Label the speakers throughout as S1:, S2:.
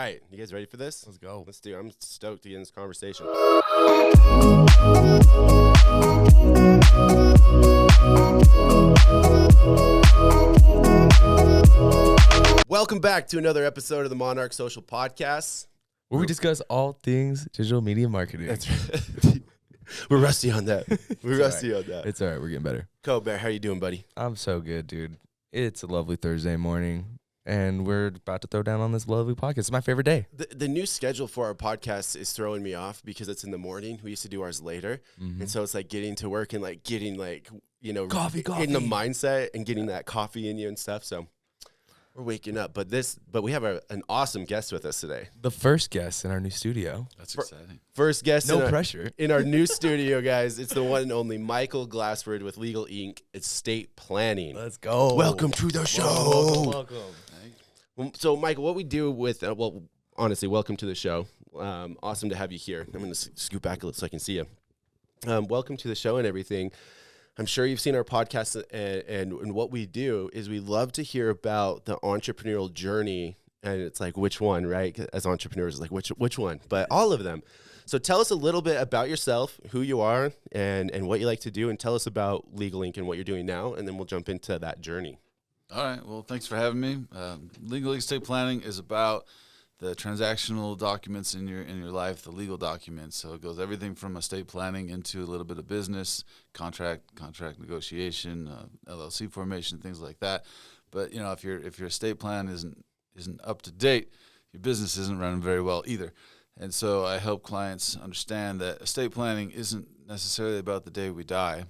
S1: right. You guys ready for this?
S2: Let's go.
S1: Let's do it. I'm stoked to get in this conversation. Welcome back to another episode of the Monarch Social Podcast.
S2: Where we discuss all things digital media marketing.
S1: That's right. We're rusty on that. We're rusty on that.
S2: It's all right. We're getting better.
S1: Bear, how you doing, buddy?
S2: I'm so good, dude. It's a lovely Thursday morning, and we're about to throw down on this lovely podcast. It's my favorite day.
S1: The new schedule for our podcast is throwing me off because it's in the morning. We used to do ours later. And so it's like getting to work and like getting like, you know,
S2: Coffee.
S1: in the mindset and getting that coffee in you and stuff. So we're waking up. But we have an awesome guest with us today.
S2: The first guest in our new studio.
S3: That's exciting.
S1: First guest
S2: No pressure.
S1: in our new studio, guys. It's the one and only Michael Glassford with Legal Inc. Estate Planning.
S2: Let's go.
S1: Welcome to the show.
S2: Welcome.
S1: So, Michael, what we do with, honestly, welcome to the show. Awesome to have you here. I'm going to scoot back a little so I can see you. Welcome to the show and everything. I'm sure you've seen our podcast, and what we do is we love to hear about the entrepreneurial journey, and it's like, which one, right? As entrepreneurs, it's like, which one? But all of them. So tell us a little bit about yourself, who you are, and what you like to do, and tell us about Legal Inc. and what you're doing now, and then we'll jump into that journey.
S3: All right. Well, thanks for having me. Legal estate planning is about the transactional documents in your life, the legal documents. So it goes everything from estate planning into a little bit of business, contract negotiation, LLC formation, things like that. But if your estate plan isn't up to date, your business isn't running very well either. And so I help clients understand that estate planning isn't necessarily about the day we die.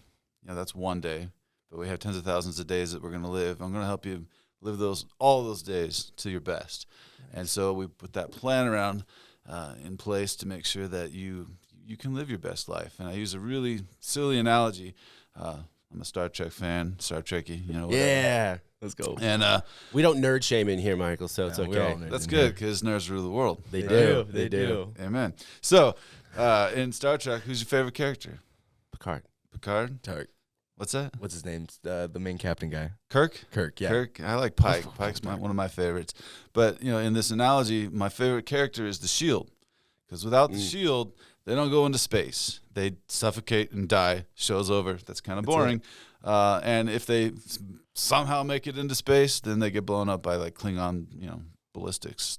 S3: That's one day, but we have tens of thousands of days that we're going to live. I'm going to help you live all those days to your best. And so we put that plan around in place to make sure that you can live your best life. And I use a really silly analogy. I'm a Star Trek fan, Star Trekkie, whatever.
S1: Yeah, let's go.
S3: And
S1: we don't nerd shame in here, Michael, so it's okay.
S3: That's good because nerds rule the world.
S1: They
S3: right?
S1: do.
S3: Amen. So in Star Trek, who's your favorite character? Picard?
S2: Turk.
S3: What's that?
S2: What's his name? The main captain guy.
S3: Kirk,
S2: yeah.
S3: Kirk. I like Pike. Pike's one of my favorites. But, in this analogy, my favorite character is the shield. Because without the shield, they don't go into space. They suffocate and die. Show's over. That's kind of boring. And if they somehow make it into space, then they get blown up by like Klingon, ballistics.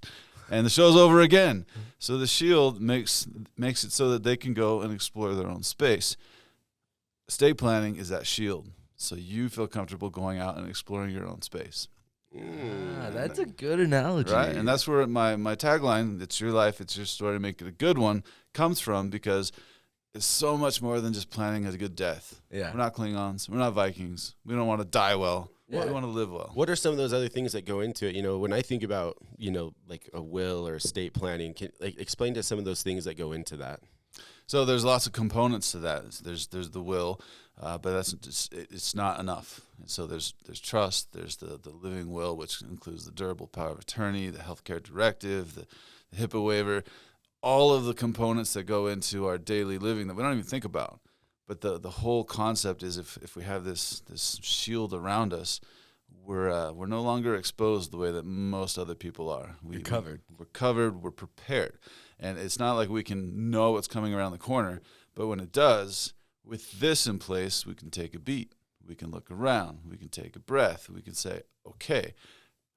S3: And the show's over again. So the shield makes it so that they can go and explore their own space. Estate planning is that shield. So you feel comfortable going out and exploring your own space.
S2: That's a good analogy.
S3: Right? And that's where my tagline, it's your life, it's your story, make it a good one, comes from, because it's so much more than just planning a good death.
S2: Yeah.
S3: We're not Klingons. We're not Vikings. We don't want to die well.
S1: Yeah.
S3: We want to live well.
S1: What are some of those other things that go into it? When I think about, like a will or estate planning, explain to some of those things that go into that.
S3: So there's lots of components to that. There's the will, but it's not enough. And so there's trust. There's the living will, which includes the durable power of attorney, the healthcare directive, the HIPAA waiver, all of the components that go into our daily living that we don't even think about. But the whole concept is if we have this shield around us, we're no longer exposed the way that most other people are.
S2: We're covered.
S3: We're covered. We're prepared. And it's not like we can know what's coming around the corner, but when it does, with this in place, we can take a beat. We can look around. We can take a breath. We can say, okay,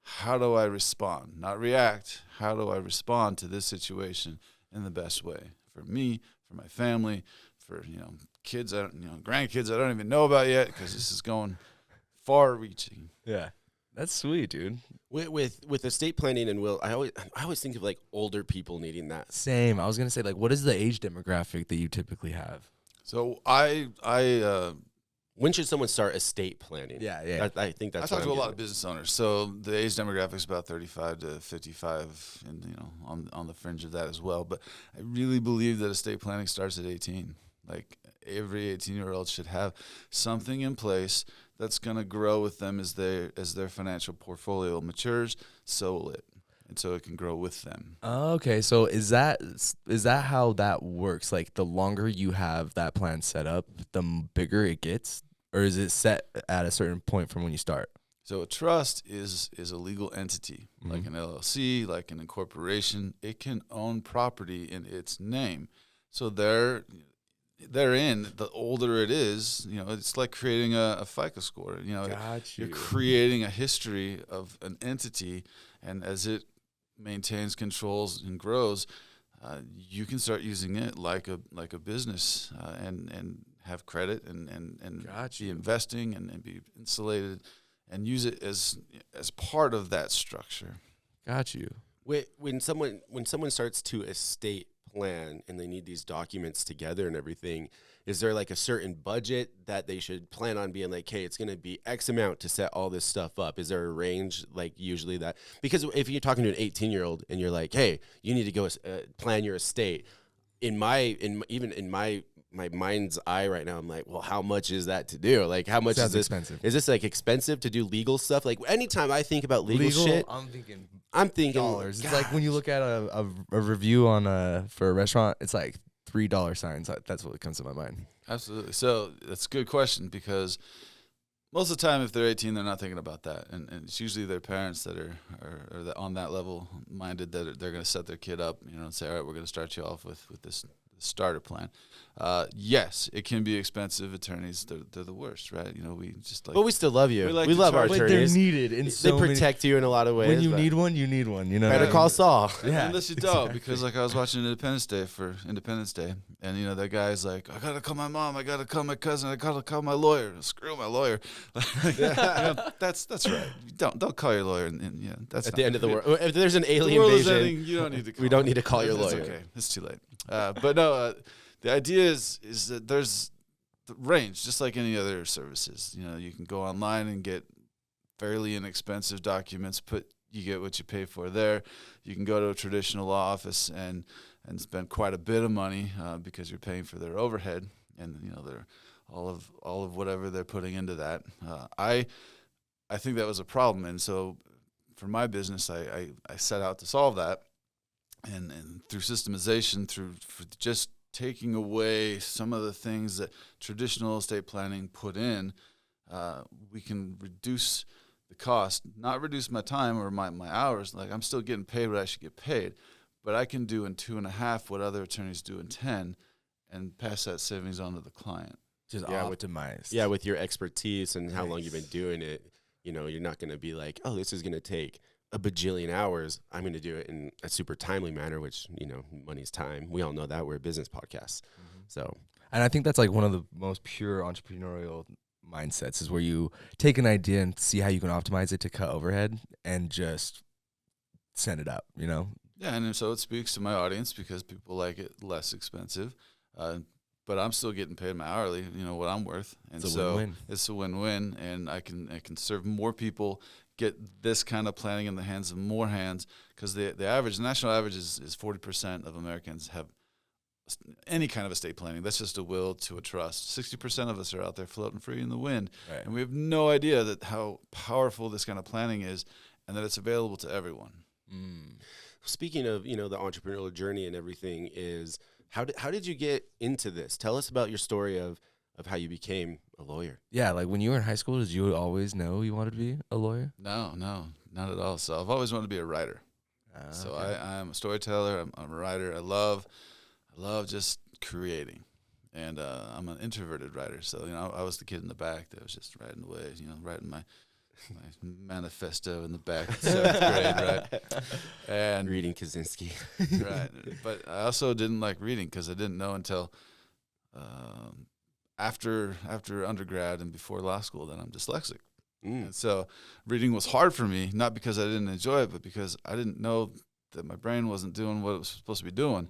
S3: how do I respond? Not react. How do I respond to this situation in the best way for me, for my family, for kids, grandkids I don't even know about yet, because this is going far-reaching.
S2: Yeah. That's sweet, dude.
S1: With estate planning and will, I always think of like older people needing that.
S2: Same. I was gonna say, like, what is the age demographic that you typically have?
S3: So
S1: when should someone start estate planning?
S2: Yeah.
S1: I think that's.
S3: I talk to a lot of business owners. So the age demographic is about 35 to 55, and on the fringe of that as well. But I really believe that estate planning starts at 18. Like every 18-year-old should have something in place that's going to grow with them as their financial portfolio matures. So will it, and so it can grow with them.
S2: Okay, so is that how that works? Like, the longer you have that plan set up, the bigger it gets, or is it set at a certain point from when you start?
S3: So a trust is a legal entity, like
S2: Mhm.
S3: an LLC, like an incorporation. It can own property in its name. So therein, the older it is, it's like creating a FICO score.
S2: Got
S3: You're
S2: you.
S3: creating a history of an entity, and as it maintains, controls, and grows, you can start using it like a business, and have credit and
S2: Got
S3: be
S2: you.
S3: investing and be insulated, and use it as part of that structure.
S2: Got you.
S1: When someone starts to estate plan and they need these documents together and everything, is there like a certain budget that they should plan on being like, hey, it's going to be X amount to set all this stuff up? Is there a range, like usually that? Because if you're talking to an 18-year-old and you're like, hey, you need to go plan your estate, in my mind's eye right now, I'm like, well, how much is that to do? Like, how much
S2: Sounds
S1: is this
S2: expensive.
S1: Is this like expensive to do legal stuff? Like, anytime I think about legal shit,
S2: I'm thinking
S1: I'm thinking
S2: dollars. It's like when you look at a review on for a restaurant, it's like $3 signs. That's what comes to my mind.
S3: Absolutely. So that's a good question, because most of the time, if they're 18, they're not thinking about that, and it's usually their parents that are on that level minded, that they're going to set their kid up, and say, all right, we're going to start you off with this starter plan. Yes, it can be expensive. Attorneys, they're the worst, right? We just like.
S1: but we still love you.
S3: We like
S1: We
S3: to
S1: love our
S3: charge-
S2: But they're
S1: attorneys.
S2: needed in
S1: They
S2: so many.
S1: protect you in a lot of ways.
S2: When you
S1: but
S2: need one, you need one. You know.
S1: better call Saul.
S2: Yeah,
S3: Unless you don't, because like I was watching Independence Day for Independence Day, and that guy's like, I gotta call my mom, I gotta call my cousin, I gotta call my lawyer. Screw my lawyer. That's right. Don't call your lawyer, and that's
S1: At
S3: not
S1: the end of the
S3: good.
S1: world, if there's an
S3: The
S1: alien
S3: world is
S1: invasion,
S3: ending, you don't need to. Call
S1: we don't
S3: him.
S1: need to call your
S3: It's
S1: lawyer.
S3: okay, it's too late. But no, the idea is that there's the range, just like any other services. You can go online and get fairly inexpensive documents. You get what you pay for there. You can go to a traditional law office and spend quite a bit of money because you're paying for their overhead, and they're all of whatever they're putting into that. I think that was a problem, and so for my business, I set out to solve that, and through systemization, through just taking away some of the things that traditional estate planning put in, we can reduce the cost, not reduce my time or my hours. Like, I'm still getting paid what I should get paid, but I can do in 2.5 what other attorneys do in 10, and pass that savings on to the client.
S2: Just
S1: Yeah,
S2: optimized.
S1: Yeah, with your expertise and how long you've been
S2: Nice.
S1: doing it, you're not going to be like, oh, this is going to take a bajillion hours. I'm going to do it in a super timely manner, which, money's time. We all know that. We're a business podcast. So,
S2: And I think that's like one of the most pure entrepreneurial mindsets, is where you take an idea and see how you can optimize it to cut overhead and just send it out,
S3: Yeah, and so it speaks to my audience, because people like it less expensive, but I'm still getting paid my hourly, what I'm worth, and
S2: It's a
S3: so
S2: win-win.
S3: it's a win-win, and I can serve more people, get this kind of planning in the hands of more hands, because the national average is 40% of Americans have any kind of estate planning. That's just a will to a trust. 60% of us are out there floating free in the wind,
S2: Right.
S3: and we have no idea that how powerful this kind of planning is, and that it's available to everyone.
S1: speaking of, the entrepreneurial journey and everything, is how did you get into this? Tell us about your story of how you became a lawyer.
S2: Yeah, like when you were in high school, did you always know you wanted to be a lawyer?
S3: No, not at all. So I've always wanted to be a writer. So
S2: Okay.
S3: I'm a storyteller. I'm a writer. I love just creating, and I'm an introverted writer. So I was the kid in the back that was just writing away. Writing my manifesto in the back in 7th grade, right? And
S1: Reading Kaczynski.
S3: right, but I also didn't like reading, because I didn't know until after undergrad and before law school that I'm dyslexic. And so reading was hard for me, not because I didn't enjoy it, but because I didn't know that my brain wasn't doing what it was supposed to be doing.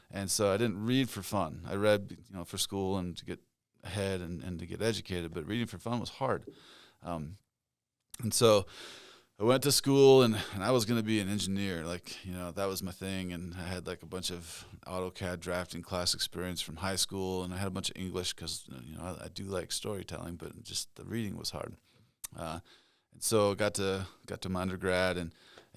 S3: And so I didn't read for fun. I read, for school and to get ahead and to get educated, but reading for fun was hard. And so I went to school, and I was going to be an engineer. Like, that was my thing. And I had like a bunch of AutoCAD drafting class experience from high school, and I had a bunch of English, because, I do like storytelling, but just the reading was hard. And so got to my undergrad and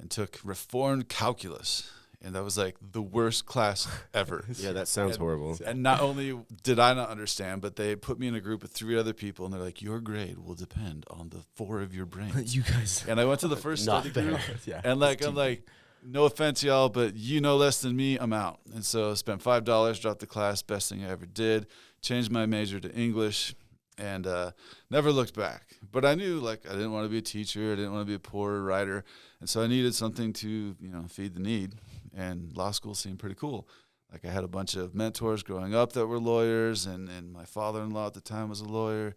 S3: took reformed calculus. And that was like the worst class ever.
S1: Yeah, that sounds horrible.
S3: And not only did I not understand, but they put me in a group with 3 other people, and they're like, your grade will depend on the 4 of your brains.
S2: You guys.
S3: And I went to the first
S1: Not
S3: study group,
S2: Yeah.
S3: and like I'm like, no offense, y'all, but you know less than me, I'm out. And so I spent $5, dropped the class, best thing I ever did, changed my major to English, and never looked back. But I knew, like, I didn't want to be a teacher. I didn't want to be a poor writer. And so I needed something to, feed the need. And law school seemed pretty cool. Like, I had a bunch of mentors growing up that were lawyers, and my father-in-law at the time was a lawyer.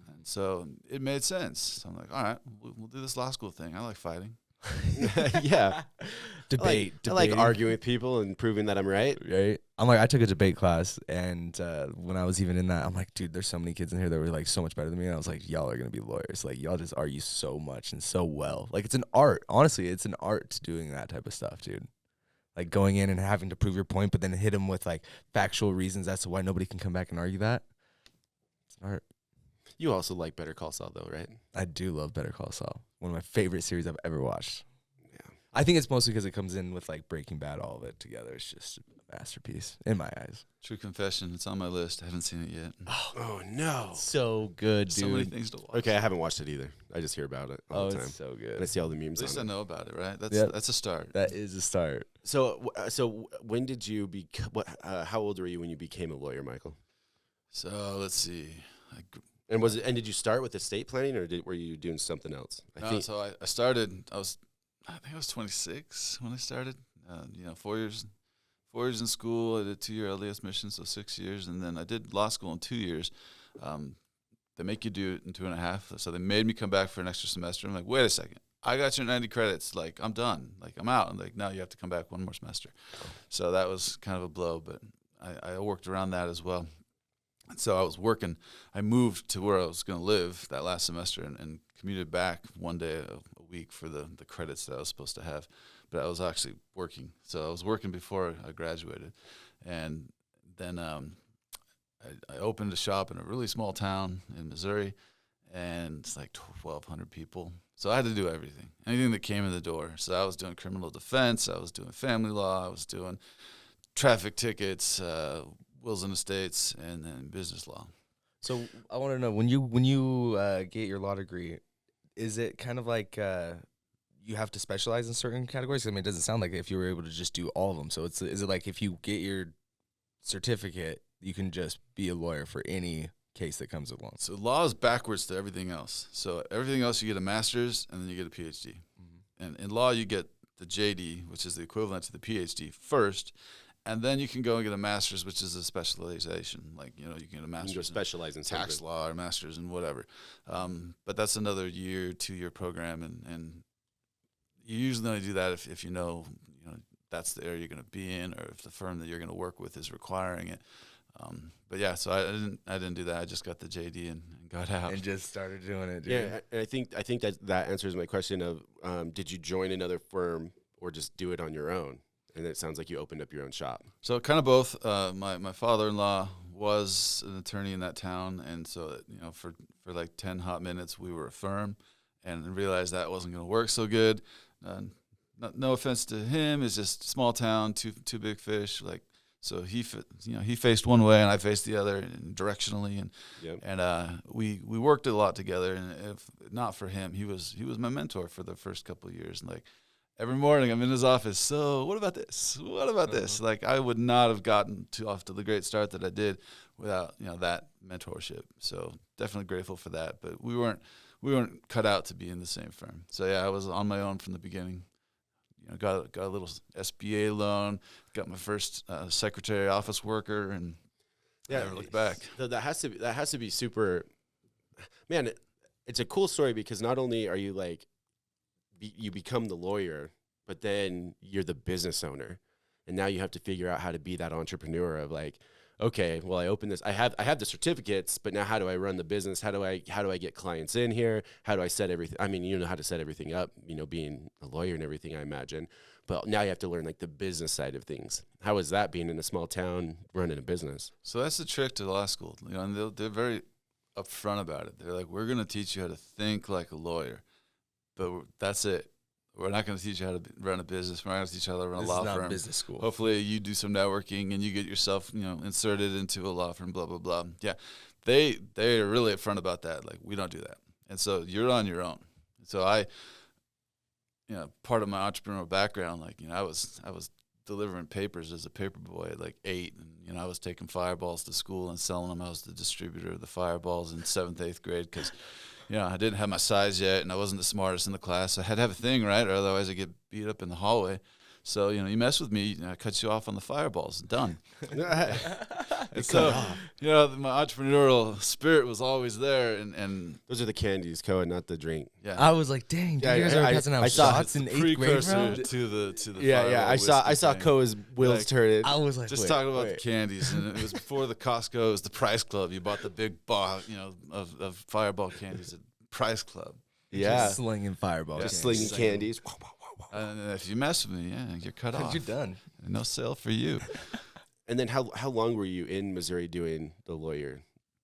S3: And so it made sense. So I'm like, all right, we'll do this law school thing. I like fighting.
S1: Yeah.
S2: Debate.
S1: I like
S2: debating.
S1: arguing with people and proving that I'm right.
S2: Right. I'm like, I took a debate class, and when I was even in that, I'm like, dude, there's so many kids in here that were like so much better than me. And I was like, y'all are gonna be lawyers. Like, y'all just argue so much and so well. Like, it's an art. Honestly, it's an art to doing that type of stuff, dude. Like going in and having to prove your point, but then hit them with like factual reasons as to why nobody can come back and argue that. It's an art.
S1: You also like Better Call Saul, though, right?
S2: I do love Better Call Saul. One of my favorite series I've ever watched.
S1: Yeah.
S2: I think it's mostly because it comes in with like Breaking Bad, all of it together. It's just a masterpiece in my eyes.
S3: True confession, it's on my list. I haven't seen it yet.
S1: Oh no.
S2: So good, dude.
S3: So many things to watch.
S1: Okay, I haven't watched it either. I just hear about it all the time.
S2: It's so
S1: And I
S2: good.
S1: see all the memes
S3: At least I
S1: on it.
S3: know about it, right?
S2: Yep.
S3: That's a start.
S2: That is a start.
S1: So when did you how old were you when you became a lawyer, Michael?
S3: So let's see.
S1: And did you start with estate planning, or were you doing something else?
S3: I started. I think I was 26 when I started. 4 years in school. I did 2-year LDS mission, so 6 years, and then I did law school in 2 years. They make you do it in 2.5, so they made me come back for an extra semester. I'm like, wait a second, I got your 90 credits. Like, I'm done. Like, I'm out. I'm like, now you have to come back one more semester. So that was kind of a blow, but I worked around that as well. And so I was working. I moved to where I was going to live that last semester and commuted back one day a week for the credits that I was supposed to have. But I was actually working. So I was working before I graduated. And then I opened a shop in a really small town in Missouri, and it's like 1,200 people. So I had to do everything, anything that came in the door. So I was doing criminal defense. I was doing family law. I was doing traffic tickets, wills and estates, and then business law.
S2: So I want to know, when you get your law degree, is it kind of like you have to specialize in certain categories? I mean, it doesn't sound like if you were able to just do all of them. So is it like if you get your certificate, you can just be a lawyer for any case that comes along?
S3: So law is backwards to everything else. So everything else, you get a master's and then you get a PhD. Mm-hmm. And in law, you get the JD, which is the equivalent to the PhD first. And then you can go and get a master's, which is a specialization. Like, you can get a master's
S1: You specialize in
S3: tax
S1: something.
S3: law or master's in whatever. But that's another 2-year program. And you usually only do that if you know that's the area you're going to be in, or if the firm that you're going to work with is requiring it. But yeah, so I didn't do that. I just got the JD and got out.
S2: And just started doing it, dude.
S1: Yeah, and I think that answers my question of did you join another firm or just do it on your own? And it sounds like you opened up your own shop.
S3: So kind of both. My father-in-law was an attorney in that town, and so for like 10 hot minutes we were a firm, and realized that wasn't going to work so good. No offense to him, it's just small town, two big fish. Like, so he faced one way and I faced the other, and directionally, and we worked a lot together. And if not for him, he was my mentor for the first couple of years. And like, every morning I'm in his office. So what about this? What about this? Like, I would not have gotten off to the great start that I did without that mentorship. So definitely grateful for that. But we weren't cut out to be in the same firm. So yeah, I was on my own from the beginning. Got a little SBA loan. Got my first secretary office worker, and never looked back.
S1: So that has to be super. Man, it's a cool story because not only are you like you become the lawyer, but then you're the business owner, and now you have to figure out how to be that entrepreneur of like, okay, well, I open this. I have the certificates, but now how do I run the business? How do I get clients in here? How do I set everything? I mean, you know how to set everything up, being a lawyer and everything, I imagine. But now you have to learn like the business side of things. How is that being in a small town running a business?
S3: So that's the trick to law school. And they're very upfront about it. They're like, we're going to teach you how to think like a lawyer, but that's it. We're not going to teach you how to run a business. We're not going to teach you how to run a law
S2: This is
S3: firm.
S2: not business school.
S3: Hopefully you do some networking and you get yourself, inserted into a law firm, blah, blah, blah. Yeah. They are really upfront about that. Like, we don't do that. And so you're on your own. So part of my entrepreneurial background, I was delivering papers as a paper boy at like 8, and I was taking fireballs to school and selling them. I was the distributor of the fireballs in 7th, 8th grade because, I didn't have my size yet, and I wasn't the smartest in the class. I had to have a thing, right, or otherwise I get beat up in the hallway. So you mess with me, I cut you off on the fireballs. Done. And so my entrepreneurial spirit was always there, and
S1: Those are the candies, Cohen, not the drink.
S3: yeah.
S2: I was like, dang, dude, you guys are passing out shots in 8th grade,
S3: precursor
S2: bro?
S3: to the
S1: Yeah.
S3: fireball
S1: I saw
S3: whiskey thing.
S1: Cohen's wheels turning.
S2: I was like,
S3: Just
S2: wait,
S3: talking about
S2: wait.
S3: the candies, and it was before the Costco. It was the Price Club. You bought the big box, of Fireball candies at Price Club.
S1: Yeah,
S2: Just slinging fireballs.
S1: just
S3: Yeah.
S1: slinging candies.
S3: And if you mess with me, you're cut off.
S2: You're done.
S3: No sale for you.
S1: And then how long were you in Missouri doing the lawyer,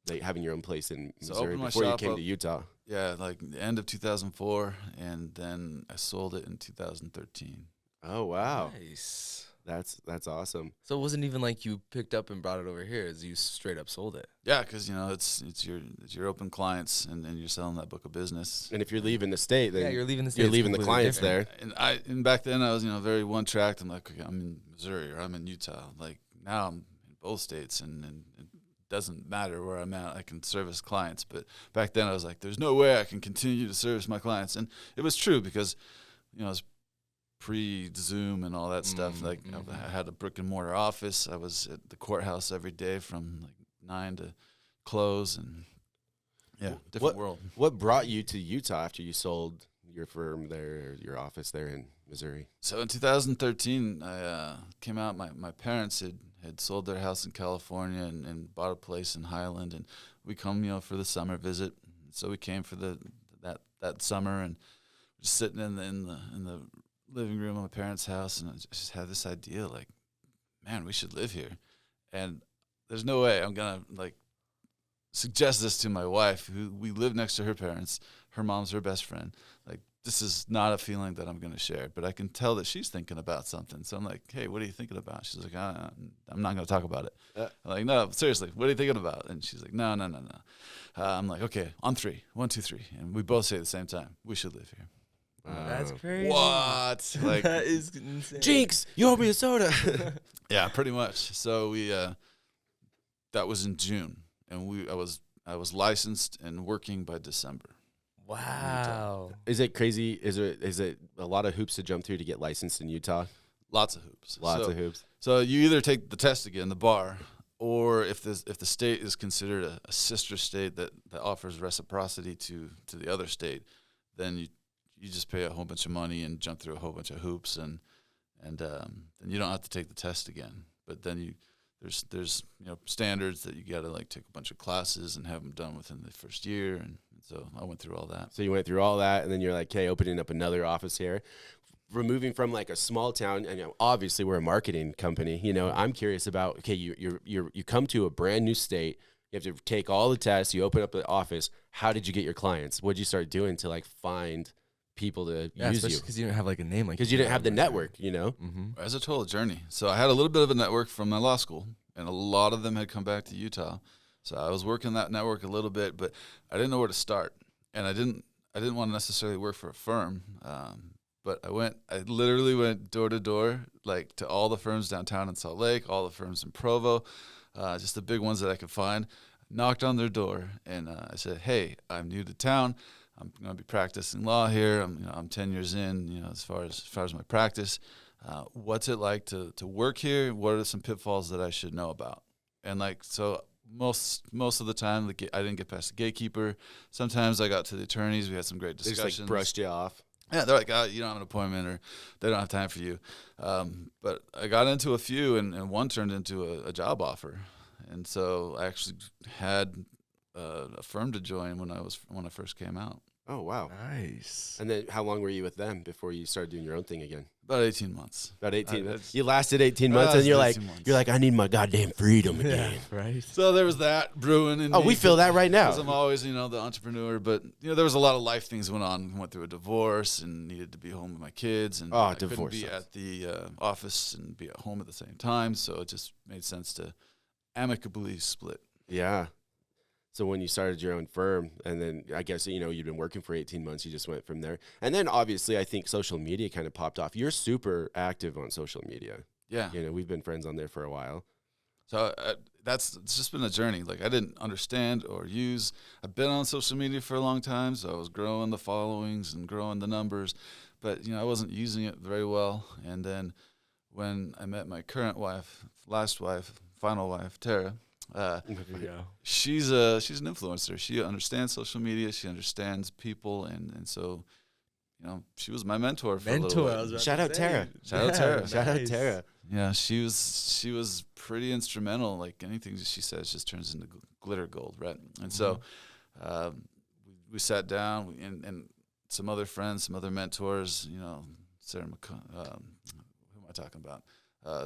S1: like having your own place in
S3: So
S1: Missouri
S3: opened my
S1: before you
S3: shop
S1: came
S3: up.
S1: to Utah?
S3: Yeah, like the end of 2004, and then I sold it in 2013.
S1: Oh wow,
S2: Nice.
S1: that's awesome.
S2: So it wasn't even like you picked up and brought it over here. As you straight up sold it.
S3: Yeah, because it's your open clients, and you're selling that book of business.
S1: And if you're leaving the state, then
S2: You're leaving the state.
S1: you're
S2: It's
S1: leaving the
S2: completely
S1: clients
S2: different.
S1: there.
S3: And back then I was very one tracked. I'm like, okay, I'm in Missouri or I'm in Utah. Like now I'm in both states, and it doesn't matter where I'm at. I can service clients. But back then I was like, there's no way I can continue to service my clients, and it was true because it was pre-Zoom and all that stuff. Like I had a brick and mortar office. I was at the courthouse every day from like 9 to close, and different world.
S1: What brought you to Utah after you sold your firm there, or your office there in Missouri?
S3: So in 2013, I came out. My parents had sold their house in California and bought a place in Highland, and we come for the summer visit. So we came for that summer, and just sitting in the living room of my parents' house, and I just had this idea, like, man, we should live here. And there's no way I'm gonna suggest this to my wife, who we live next to her parents. Her mom's her best friend. Like, this is not a feeling that I'm gonna share, but I can tell that she's thinking about something. So I'm like, hey, what are you thinking about? She's like, I'm not gonna talk about it. I'm like, no, seriously, what are you thinking about? And she's like, no. I'm like, okay, on 3, 1, 2, 3, and we both say at the same time, we should live here.
S2: That's crazy.
S3: What? Like,
S2: That is insane.
S1: Jinx, you owe me a soda.
S3: yeah, pretty much. So we that was in June, and I was licensed and working by December.
S2: Wow.
S1: Is it crazy? Is it a lot of hoops to jump through to get licensed in Utah?
S3: Lots of hoops.
S1: Lots of hoops.
S3: So you either take the test again, the bar, or if the state is considered a sister state that offers reciprocity to the other state, then you just pay a whole bunch of money and jump through a whole bunch of hoops, and then you don't have to take the test again. But then there's standards that you got to take a bunch of classes and have them done within the first year, and so I went through all that.
S1: So you went through all that, and then you're like, okay, opening up another office here. Removing from a small town, and obviously we're a marketing company. I'm curious about, okay, you come to a brand new state. You have to take all the tests. You open up the office. How did you get your clients? What did you start doing to find people to use you?
S2: Because you didn't have a name
S1: Because you didn't have the network,
S2: Mm-hmm.
S3: It was a total journey. So I had a little bit of a network from my law school, and a lot of them had come back to Utah. So I was working that network a little bit, but I didn't know where to start, and I didn't want to necessarily work for a firm. But I literally went door to door, to all the firms downtown in Salt Lake, all the firms in Provo, just the big ones that I could find. Knocked on their door, and I said, "Hey, I'm new to town. I'm going to be practicing law here. I'm 10 years in. As far as my practice, what's it like to work here? What are some pitfalls that I should know about?" And so most of the time, I didn't get past the gatekeeper. Sometimes I got to the attorneys. We had some great
S1: They
S3: discussions.
S1: just brushed you off.
S3: Yeah, they're like, you don't have an appointment, or they don't have time for you. But I got into a few, and one turned into a job offer. And so I actually had a firm to join when I first came out.
S1: Oh, wow.
S2: Nice.
S1: And then how long were you with them before you started doing your own thing again?
S3: About 18 months.
S1: About 18
S3: I-
S1: months. You lasted 18 months, and you're like,
S3: 18 months.
S1: I need my goddamn freedom again.
S2: Right.
S3: So there was that brewing. In
S1: Oh, we feel that right now.
S3: Because I'm always, the entrepreneur. But, there was a lot of life things went on. I went through a divorce and needed to be home with my kids. And I couldn't be at the office and be at home at the same time. So it just made sense to amicably split.
S1: Yeah. So when you started your own firm, and then I guess, you've been working for 18 months, you just went from there. And then obviously I think social media kind of popped off. You're super active on social media.
S3: Yeah.
S1: We've been friends on there for a while.
S3: So it's just been a journey. Like I didn't understand or use. I've been on social media for a long time, so I was growing the followings and growing the numbers, but I wasn't using it very well. And then when I met my current wife, final wife, Tara, she's an influencer. She understands social media. She understands people, and so she was my mentor for a little bit.
S1: Shout out Tara.
S3: Shout out Tara.
S1: Shout out Tara.
S3: Yeah, she was pretty instrumental. Like anything she says just turns into glitter gold, right? And so we sat down and some other friends, some other mentors. Sarah who am I talking about?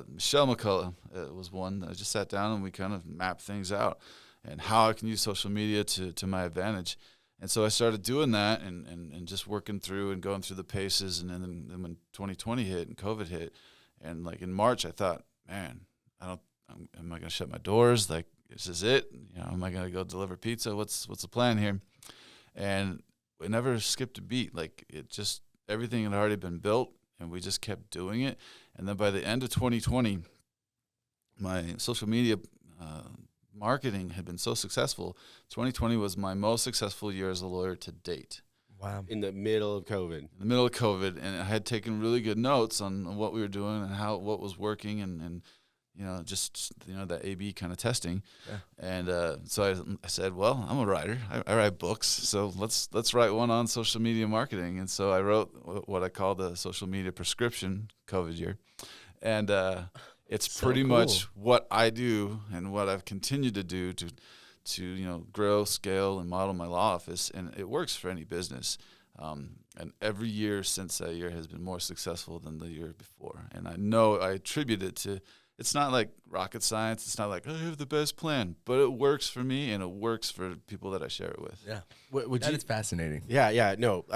S3: Michelle McCullough was one. I just sat down and we kind of mapped things out and how I can use social media to my advantage. And so I started doing that and just working through and going through the paces. And then when 2020 hit and COVID hit, and like in March, I thought, man, am I going to shut my doors? Like, this is it? Am I going to go deliver pizza? What's the plan here? And we never skipped a beat. Like everything had already been built. And we just kept doing it. And then by the end of 2020, my social media marketing had been so successful. 2020 was my most successful year as a lawyer to date.
S2: Wow.
S1: In the middle of COVID.
S3: And I had taken really good notes on what we were doing and what was working and that A/B kind of testing.
S2: Yeah.
S3: And so I said, well, I'm a writer. I write books, so let's write one on social media marketing. And so I wrote what I call the social media prescription COVID year, and it's
S2: so
S3: pretty
S2: cool.
S3: much what I do and what I've continued to do to grow, scale, and model my law office, and it works for any business. And every year since that year has been more successful than the year before. And I know I attribute it to. It's not like rocket science. It's not like I have the best plan, but it works for me and it works for people that I share it with.
S2: Yeah, it's fascinating.
S1: Yeah. No,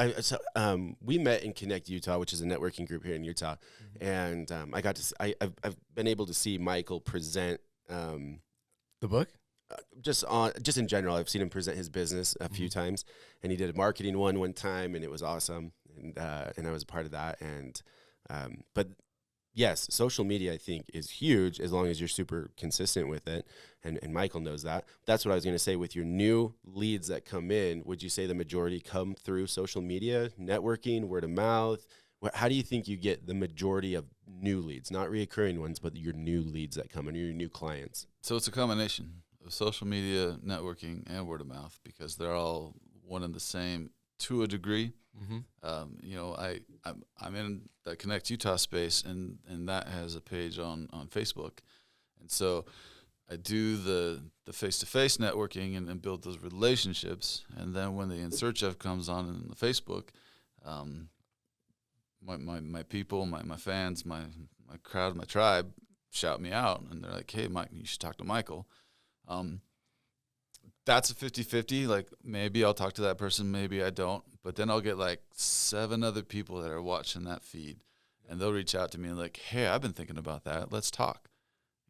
S1: we met in Connect Utah, which is a networking group here in Utah, and I got to. I've been able to see Michael present
S2: The book.
S1: Just in general. I've seen him present his business a few times, and he did a marketing one time, and it was awesome, and I was a part of that, and but. Yes, social media, I think, is huge as long as you're super consistent with it, and Michael knows that. That's what I was going to say. With your new leads that come in, would you say the majority come through social media, networking, word of mouth? How do you think you get the majority of new leads, not reoccurring ones, but your new leads that come in, your new clients?
S3: So it's a combination of social media, networking, and word of mouth because they're all one and the same to a degree. I'm in the Connect Utah space, and that has a page on Facebook, and so I do the face-to-face networking and build those relationships, and then when the In Search Of comes on in the Facebook, my people, my fans, my crowd, my tribe shout me out, and they're like, "Hey, Mike, you should talk to Michael." That's a 50-50. Like, maybe I'll talk to that person, maybe I don't. But then I'll get like 7 other people that are watching that feed, and they'll reach out to me and like, "Hey, I've been thinking about that. Let's talk."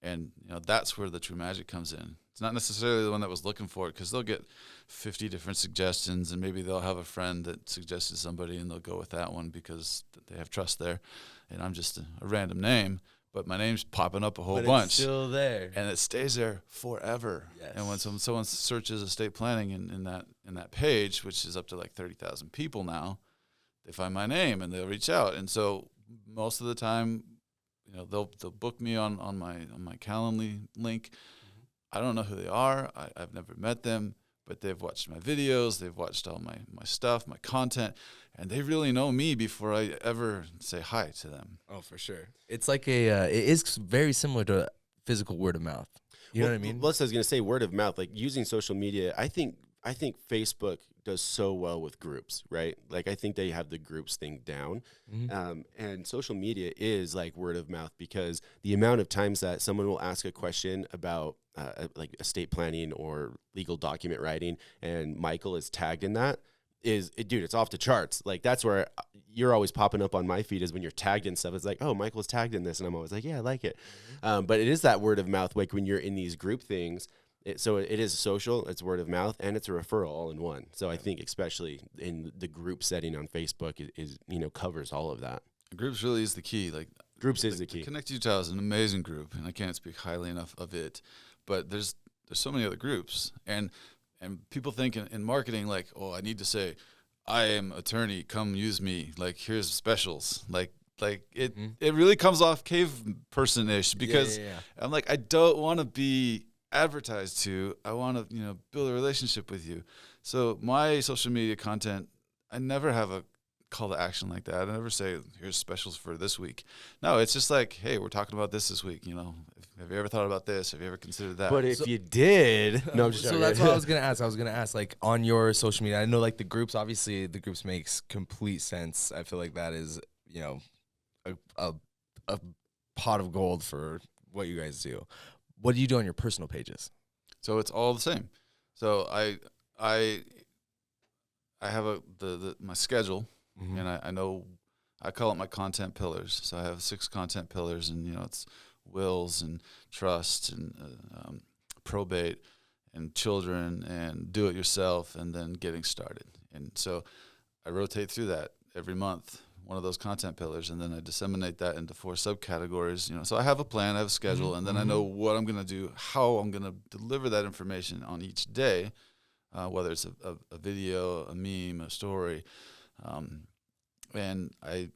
S3: And that's where the true magic comes in. It's not necessarily the one that was looking for it because they'll get 50 different suggestions, and maybe they'll have a friend that suggested somebody, and they'll go with that one because they have trust there. And I'm just a random name. But my name's popping up a whole bunch.
S2: It's still there,
S3: and it stays there forever.
S2: Yes.
S3: And when someone searches estate planning in that page, which is up to like 30,000 people now, they find my name and they'll reach out. And so most of the time, they'll book me on my Calendly link. I don't know who they are. I've never met them, but they've watched my videos. They've watched all my stuff, my content. And they really know me before I ever say hi to them.
S2: Oh, for sure. It's like it is very similar to physical word of mouth. You know what I mean?
S1: Plus, I was going to say word of mouth, like using social media. I think I think Facebook does so well with groups, right? Like I think they have the groups thing down. And social media is like word of mouth, because the amount of times that someone will ask a question about like estate planning or legal document writing, and Michael is tagged in that, dude, it's off the charts. Like that's where you're always popping up on my feed, is when you're tagged in stuff. It's like, oh, Michael's tagged in this. And I'm always like, yeah, I like it. But it is that word of mouth. Like when you're in these group things, so it is social, it's word of mouth, and it's a referral all in one. So I think especially in the group setting on Facebook is covers all of that.
S3: Groups really is the key. Like
S1: groups is the key.
S3: Connect Utah is an amazing group, and I can't speak highly enough of it. But there's so many other groups, and people think in marketing like, oh, I need to say, I am attorney, come use me. Like here's specials. Like it really comes off cave person-ish, because I'm like, I don't want to be advertised to. I want to build a relationship with you. So my social media content, I never have a call to action like that. I never say here's specials for this week. No, it's just like, hey, we're talking about this week. Have you ever thought about this? Have you ever considered that?
S1: But if you did, no, I'm just
S2: so that's what I was gonna ask. I was gonna ask, like, on your social media, I know like the groups, obviously the groups makes complete sense. I feel like that is a pot of gold for what you guys do. What do you do on your personal pages?
S3: So it's all the same. So I have my schedule, and I know, I call it my content pillars. So I have 6 content pillars, and it's wills and trust and probate and children and do it yourself, and then getting started. And so I rotate through that every month, one of those content pillars, and then I disseminate that into 4 subcategories. So I have a plan, I have a schedule, and then I know what I'm going to do, how I'm going to deliver that information on each day, whether it's a video, a meme, a story. And I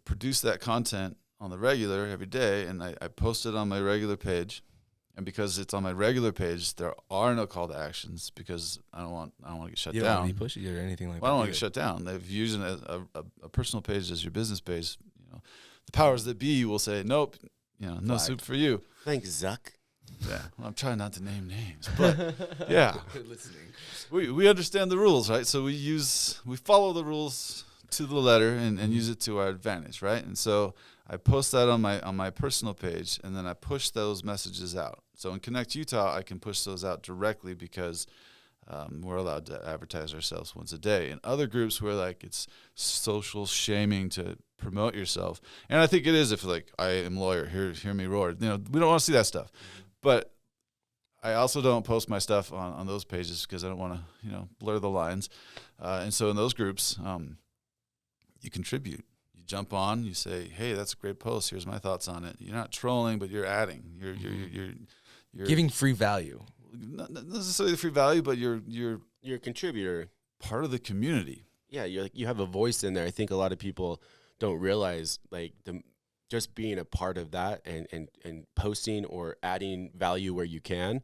S3: produce that content on the regular every day, and I post it on my regular page. And because it's on my regular page, there are no call to actions, because I don't want to get shut down.
S2: You don't want to be pushy or anything like that.
S3: I don't want to get shut down. If you're using a personal page as your business page, the powers that be will say, nope, no soup for you.
S1: Thanks, Zuck.
S3: Yeah, well, I'm trying not to name names, but yeah, we understand the rules, right? So we follow the rules to the letter and use it to our advantage, right? And so I post that on my personal page, and then I push those messages out. So in Connect Utah, I can push those out directly, because we're allowed to advertise ourselves once a day. In other groups where like it's social shaming to promote yourself, and I think it is, if like I am a lawyer, hear me roar. We don't want to see that stuff. But I also don't post my stuff on those pages, because I don't want to blur the lines. And so in those groups, you contribute. You jump on, you say, hey, that's a great post, here's my thoughts on it. You're not trolling, but you're adding. You're
S2: giving free value.
S3: Not necessarily free value, but you're
S1: a contributor,
S3: part of the community.
S1: Yeah, you have a voice in there. I think a lot of people don't realize, like, just being a part of that and posting or adding value where you can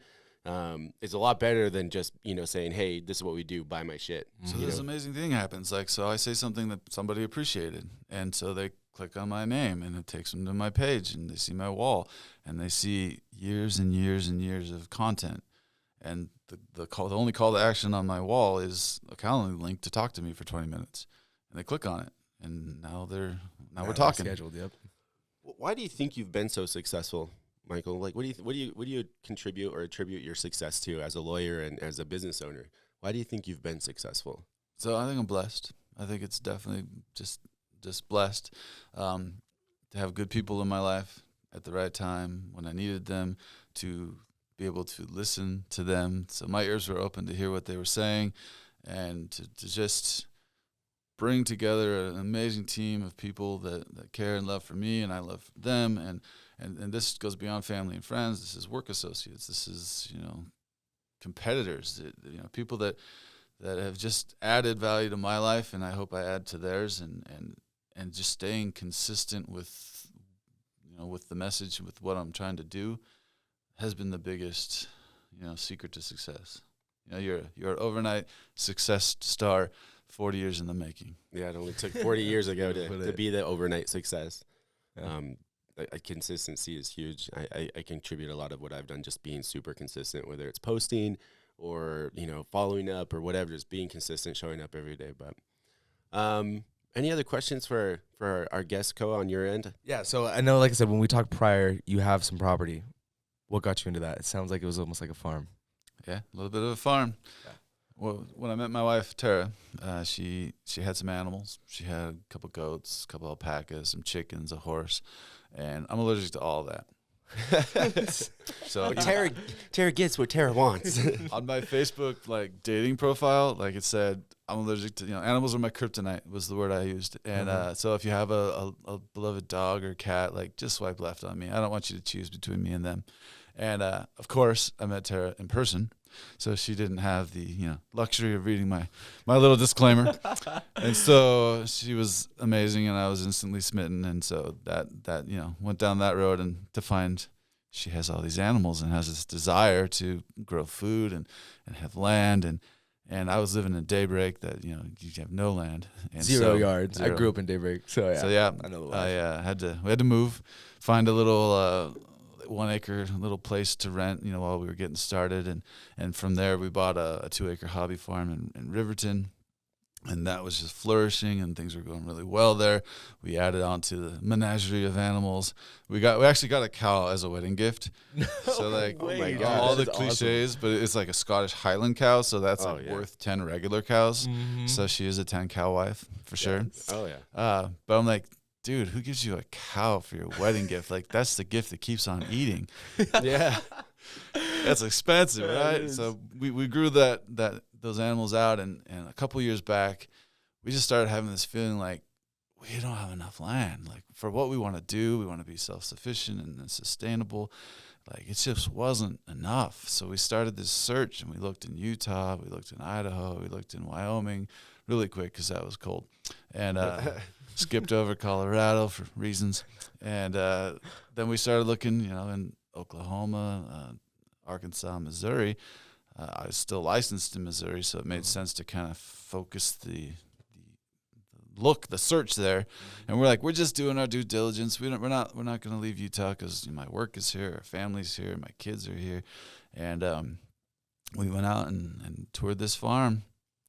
S1: is a lot better than just saying, hey, this is what we do, buy my shit.
S3: So this amazing thing happens. Like, so I say something that somebody appreciated, and so they click on my name, and it takes them to my page, and they see my wall, and they see years and years and years of content. And the only call to action on my wall is a calendar link to talk to me for 20 minutes, and they click on it, and now we're talking.
S2: Scheduled, yep.
S1: Why do you think you've been so successful, Michael? Like, what do you contribute or attribute your success to as a lawyer and as a business owner? Why do you think you've been successful?
S3: So I think I'm blessed. I think it's definitely just blessed to have good people in my life at the right time when I needed them, to be able to listen to them. So my ears were open to hear what they were saying, and to just bring together an amazing team of people that care and love for me, and I love for them. And this goes beyond family and friends. This is work associates. This is, competitors, people that have just added value to my life, and I hope I add to theirs, and just staying consistent with the message, with what I'm trying to do, has been the biggest, secret to success. You're an overnight success star, 40 years in the making.
S1: Yeah, it only took 40 years ago to be the overnight success. Yeah. Consistency is huge. I contribute a lot of what I've done just being super consistent, whether it's posting or, you know, following up or whatever, just being consistent, showing up every day. But any other questions for our guest, Koa, on your end?
S2: Yeah, so I know, like I said, when we talked prior, you have some property. What got you into that? It sounds like it was almost like a farm.
S3: Yeah, a little bit of a farm.
S2: Yeah.
S3: Well, when I met my wife, Tara, she had some animals. She had a couple goats, a couple alpacas, some chickens, a horse, and I'm allergic to all of that. So
S1: Tara gets what Tara wants.
S3: on my Facebook like dating profile, like it said, I'm allergic to, animals are my kryptonite was the word I used. And so if you have a beloved dog or cat, like just swipe left on me. I don't want you to choose between me and them. And of course, I met Tara in person, so she didn't have the luxury of reading my little disclaimer. And so she was amazing, and I was instantly smitten. And so that went down that road, and to find she has all these animals and has this desire to grow food and have land, and I was living in Daybreak that you have no land, and
S2: Zero yards. I grew up in Daybreak, so yeah.
S3: I
S2: know the life.
S3: we had to move, find a little 1 acre little place to rent, while we were getting started, and from there we bought a 2 acre hobby farm in Riverton, and that was just flourishing, and things were going really well there. We added on to the menagerie of animals. We actually got a cow as a wedding gift. So like
S1: Oh my God,
S3: all the
S2: that is
S3: cliches, but it's like a Scottish Highland cow, so that's worth 10 regular cows.
S2: Mm-hmm.
S3: So she is a 10 cow wife for sure.
S1: Oh yeah.
S3: But I'm like, dude, who gives you a cow for your wedding gift? Like, that's the gift that keeps on eating.
S1: Yeah.
S3: That's expensive,
S2: That
S3: right?
S2: is.
S3: So we grew those animals out, and a couple years back, we just started having this feeling like we don't have enough land. Like, for what we want to do, we want to be self-sufficient and sustainable. Like, it just wasn't enough. So we started this search, and we looked in Utah, we looked in Idaho, we looked in Wyoming really quick because that was cold. And skipped over Colorado for reasons. And then we started looking, in Oklahoma, Arkansas, Missouri. I was still licensed in Missouri, so it made sense to kind of focus the search there. And we're just doing our due diligence. We're not going to leave Utah because my work is here, our family's here, my kids are here. And we went out and toured this farm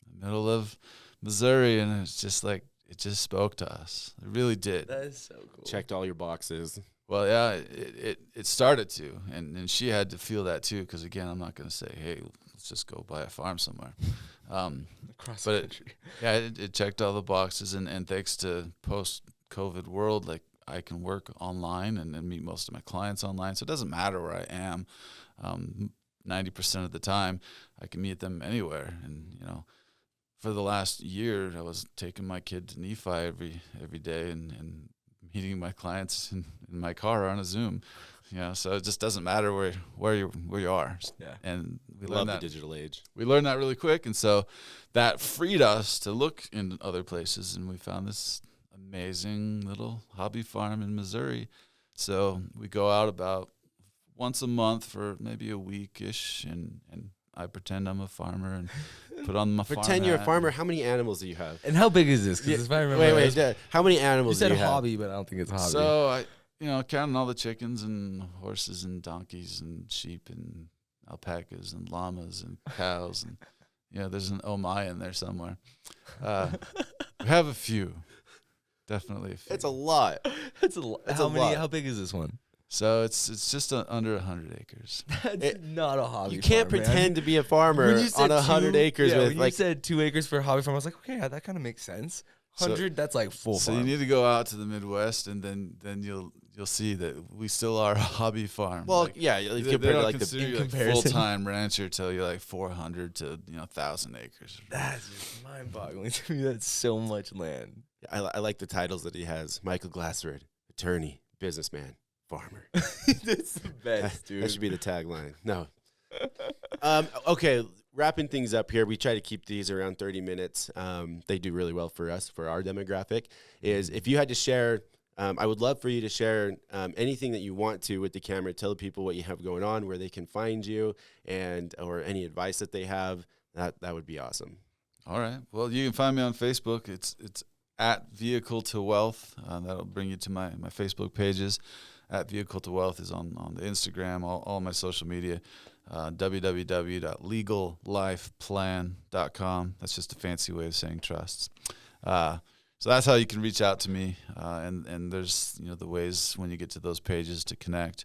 S3: in the middle of Missouri, and it's just like, it just spoke to us. It really did.
S2: That is so cool.
S1: Checked all your boxes.
S3: Well, yeah, it started to, and she had to feel that too, because again, I'm not going to say, hey, let's just go buy a farm somewhere.
S2: Across
S3: but
S2: the country.
S3: it checked all the boxes, and thanks to post-COVID world, like I can work online and meet most of my clients online, so it doesn't matter where I am. 90% of the time, I can meet them anywhere, and for the last year, I was taking my kid to Nephi every day and meeting my clients in my car on a Zoom. So it just doesn't matter where you are.
S2: Yeah.
S3: And we
S1: Love
S3: learned
S1: the
S3: that
S1: digital age.
S3: we learned that really quick, and so that freed us to look in other places, and we found this amazing little hobby farm in Missouri. So we go out about once a month for maybe a week-ish, and I pretend I'm a farmer and put on my farm
S1: Pretend you're a
S3: hat.
S1: farmer. How many animals do you have?
S2: And how big is this? Because if I remember,
S1: Wait. How many
S2: you
S1: animals
S2: said
S1: do you have?
S2: hobby, but I don't think it's a hobby.
S3: So I, counting all the chickens and horses and donkeys and sheep and alpacas and llamas and cows and there's an oh my in there somewhere. We have a few, definitely a few.
S1: It's a lot.
S2: It's a lot.
S1: That's
S2: How
S1: a
S2: many?
S1: lot.
S2: How big is this one?
S3: So it's just under 100 acres.
S2: That's not a hobby.
S1: You can't
S2: farm, man.
S1: pretend to be a farmer
S2: When you said
S1: on 100 acres
S2: when
S1: with
S2: you
S1: like.
S2: said 2 acres for a hobby farm, I was like, okay, yeah, that kind of makes sense. 100, that's like full
S3: So
S2: farm.
S3: you need to go out to the Midwest, and then you'll see that we still are a hobby farm.
S1: Well,
S3: Like,
S1: yeah,
S3: they
S1: compared
S3: don't
S1: to like
S3: consider
S1: the
S3: you
S2: in
S3: like
S2: comparison.
S3: full-time rancher till you're like 400 to 1,000 acres.
S2: That's just mind-boggling to me. That's so much land.
S1: I like the titles that he has: Michael Glassford, attorney, businessman, farmer.
S2: That's the best, dude.
S1: That should be the tagline. No. Okay, wrapping things up here. We try to keep these around 30 minutes. They do really well for us, for our demographic. Is if you had to share, I would love for you to share anything that you want to with the camera. Tell people what you have going on, where they can find you, or any advice that they have. That would be awesome.
S3: All right. Well, you can find me on Facebook. It's at Vehicle to Wealth. That'll bring you to my Facebook pages. At Vehicle to Wealth is on the Instagram, all my social media. www.legallifeplan.com. That's just a fancy way of saying trusts. So that's how you can reach out to me. And there's, the ways when you get to those pages to connect.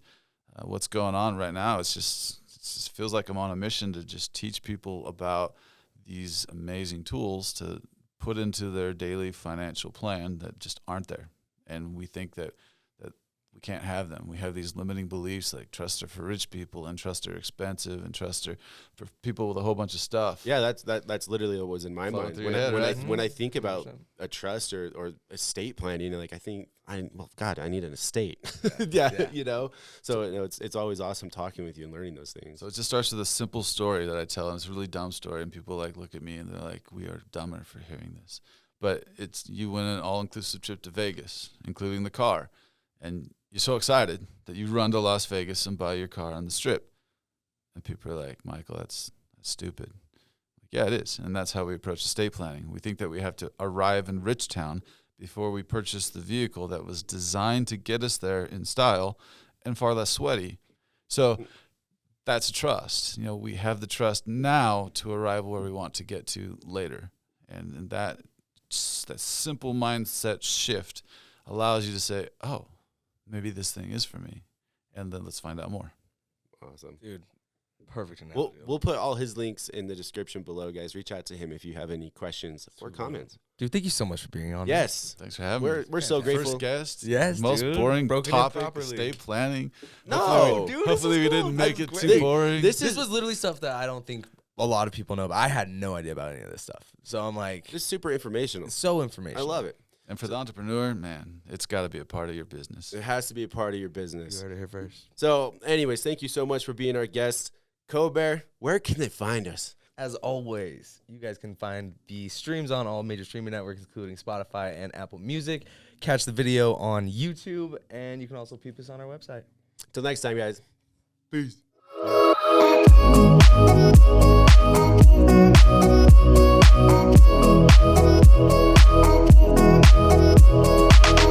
S3: What's going on right now, it just feels like I'm on a mission to just teach people about these amazing tools to put into their daily financial plan that just aren't there. And we think that we can't have them. We have these limiting beliefs like trusts are for rich people and trusts are expensive and trusts are for people with a whole bunch of stuff.
S1: Yeah, that's literally what was in my mind when I think about a trust or estate planning. Like I think I need an estate. Yeah. So it's always awesome talking with you and learning those things.
S3: So it just starts with a simple story that I tell, and it's a really dumb story, and people look at me and they're like, "We are dumber for hearing this." But it's you win an all-inclusive trip to Vegas, including the car, and you're so excited that you run to Las Vegas and buy your car on the Strip. And people are like, "Michael, that's stupid." Yeah, it is. And that's how we approach estate planning. We think that we have to arrive in Richtown before we purchase the vehicle that was designed to get us there in style and far less sweaty. So that's a trust. We have the trust now to arrive where we want to get to later. And that simple mindset shift allows you to say, oh, maybe this thing is for me. And then let's find out more.
S1: Awesome.
S2: Dude, perfect analogy.
S1: We'll put all his links in the description below, guys. Reach out to him if you have any questions or comments.
S2: Dude, thank you so much for being on.
S1: Yes.
S3: Thanks for having me.
S1: We're so grateful.
S3: First guest.
S2: Yes,
S3: most
S2: dude.
S3: boring
S2: Broken it
S3: topic,
S2: properly.
S3: estate planning.
S1: No,
S3: Hopefully we didn't make it too boring.
S2: This was literally stuff that I don't think a lot of people know, but I had no idea about any of this stuff. So I'm like,
S1: Just super informational.
S2: it's so informational.
S1: I love it.
S3: And for the entrepreneur, man, it's got to be a part of your business.
S1: It has to be a part of your
S2: You
S1: business.
S2: heard it here first.
S1: So, anyways, thank you so much for being our guest. Cobear, where can they find us?
S2: As always, you guys can find the streams on all major streaming networks, including Spotify and Apple Music. Catch the video on YouTube, and you can also peep us on our website.
S1: Till next time, guys.
S3: Peace.